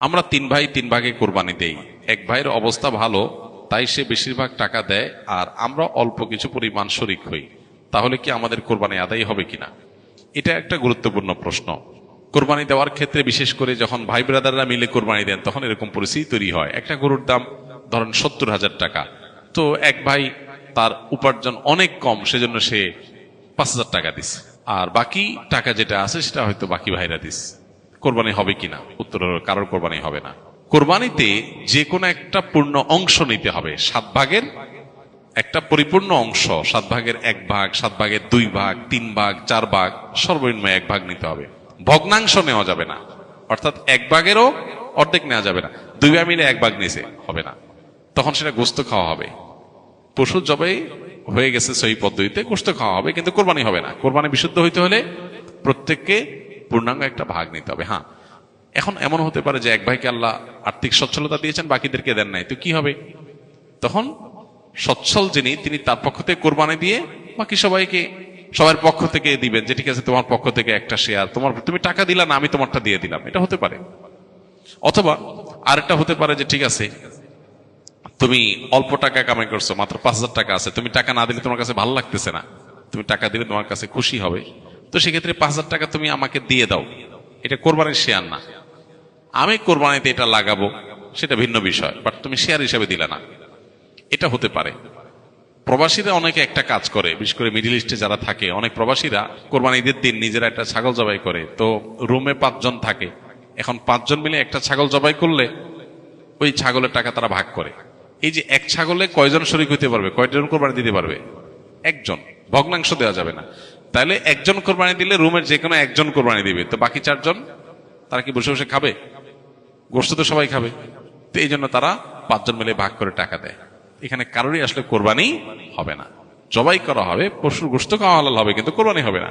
আমরা তিন ভাই তিন ভাগে কোরবানি দেই। এক ভাইয়ের অবস্থা ভালো, তাই সে বেশিরভাগ টাকা দেয়, আর আমরা অল্প কিছু পরিমাণ শরিক হই। তাহলে কি আমাদের কোরবানি আদায় হবে কিনা? এটা একটা গুরুত্বপূর্ণ প্রশ্ন। কোরবানি দেওয়ার ক্ষেত্রে বিশেষ করে যখন ভাই ব্রাদাররা মিলে কোরবানি দেন, তখন এরকম পরিস্থিতি তৈরি হয়। একটা গরুর দাম ধরেন 70,000 টাকা, তো এক ভাই তার উপার্জন অনেক কম, সেজন্য সে 5,000 টাকা দিচ্ছে, আর বাকি টাকা যেটা আছে সেটা হয়তো বাকি ভাইরা দিচ্ছে। কোরবানি হবে কিনা? উত্তর হলো কারোর কোরবানি হবে না। কোরবানিতে যে কোনো একটা পূর্ণ অংশ নিতে হবে। 7 ভাগের একটা পরিপূর্ণ অংশ, 7 ভাগের 1 ভাগ, 7 ভাগের 2 ভাগ, 3 ভাগ, 4 ভাগ, সর্বনিম্ন 1 ভাগ নিতে হবে। ভগ্নাংশ নেওয়া যাবে না, অর্থাৎ 1 ভাগেরও অর্ধেক নেওয়া যাবে না। 2 ভাই মিলে 1 ভাগ নিছে, হবে না, তখন সেটা গোস্ত খাওয়া হবে। পশু জবাই হয়ে গেছে সহি পদ্ধতিতে, গোস্ত খাওয়া হবে, কিন্তু কোরবানি হবে না। কোরবানি বিশুদ্ধ হইতে হলে প্রত্যেককে পূর্ণাঙ্গ একটা ভাগ নিতে হবে। হ্যাঁ, এখন এমন হতে পারে যে এক ভাইকে আল্লাহ আর্থিক সচ্ছলতা দিয়েছেন, বাকিদেরকে দেন নাই, তো কি হবে? তখন সচ্ছল যিনি, তিনি তার পক্ষ থেকে কোরবানি দিয়ে বাকি সবাইকে সবার পক্ষ থেকে দিবেন, যে ঠিক আছে তোমার পক্ষ থেকে একটা শেয়ার, তুমি টাকা দিলা না, আমি তোমারটা দিয়ে দিলাম, এটা হতে পারে। অথবা আরেকটা হতে পারে যে ঠিক আছে, তুমি অল্প টাকা কামাই করছো, মাত্র 5,000 টাকা আছে, তুমি টাকা না দিলে তোমার কাছে ভালো লাগতেছে না, তুমি টাকা দিলে তোমার কাছে খুশি হবে, তো সেক্ষেত্রে 5,000 টাকা তুমি আমাকে দিয়ে দাও। এটা কোরবানির শেয়ার না। আমি কোরবানিতে এটা লাগাবো, সেটা ভিন্ন বিষয়, বাট তুমি শেয়ার হিসাবে দিলে না, এটা হতে পারে। প্রবাসীরা অনেকে একটা কাজ করে, বিশেষ করে মিডিল ইস্টে যারা থাকে, অনেক প্রবাসীরা কোরবানি ঈদের দিন নিজেরা একটা ছাগল জবাই করে। তো রুমে 5 জন থাকে, এখন 5 জন মিলে একটা ছাগল জবাই করলে ওই ছাগলের টাকা তারা ভাগ করে। এই যে এক ছাগলে কয়জন শরিক হইতে পারবে, কয়জন কোরবানি দিতে পারবে? একজন। ভগ্নাংশ দেওয়া যাবে না। তাহলে একজন কোরবানি দিলে রুমের যে কোনো একজন কোরবানি দিবে, তো বাকি 4 জন তারা কি বসে বসে খাবে? গোস্ত তো সবাই খাবে। তো এই জন্য তারা 5 জন মিলে ভাগ করে টাকা দেয়। এখানে কারোরই আসলে কোরবানি হবে না। জবাই করা হবে, পশুর গোস্ত খাওয়া হালাল হবে, কিন্তু কোরবানি হবে না।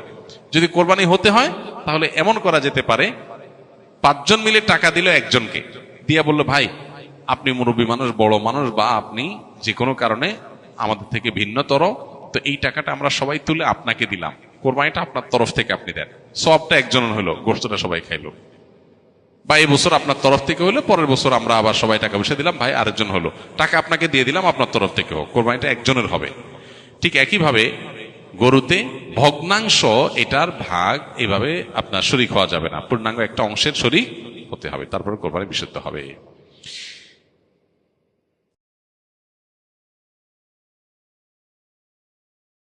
যদি কোরবানি হতে হয় তাহলে এমন করা যেতে পারে, 5 জন মিলে টাকা দিল একজনকে, দিয়া বললো ভাই আপনি মুরব্বী মানুষ, বড় মানুষ, বা আপনি যে কোনো কারণে আমাদের থেকে ভিন্নতর, তো এই টাকাটা আমরা সবাই তুলে আপনাকে দিলাম, কোরবানিটা আপনার তরফ থেকে আপনি দেন, সবটা একজনের হলো, গোস্তটা সবাই খাইলো। বা এই বছর আপনার তরফ থেকে হলো, পরের বছর আমরা আবার সবাই টাকা পয়সা দিলাম, ভাই আরেকজন হলো, টাকা আপনাকে দিয়ে দিলাম আপনার তরফ থেকে হোক, কোরবানিটা একজনের হবে। ঠিক একইভাবে গরুতে ভগ্নাংশ, এটার ভাগ এভাবে আপনার শরিক হওয়া যাবে না, পূর্ণাঙ্গ একটা অংশের শরিক হতে হবে, তারপরে কোরবানি বিশুদ্ধ হবে।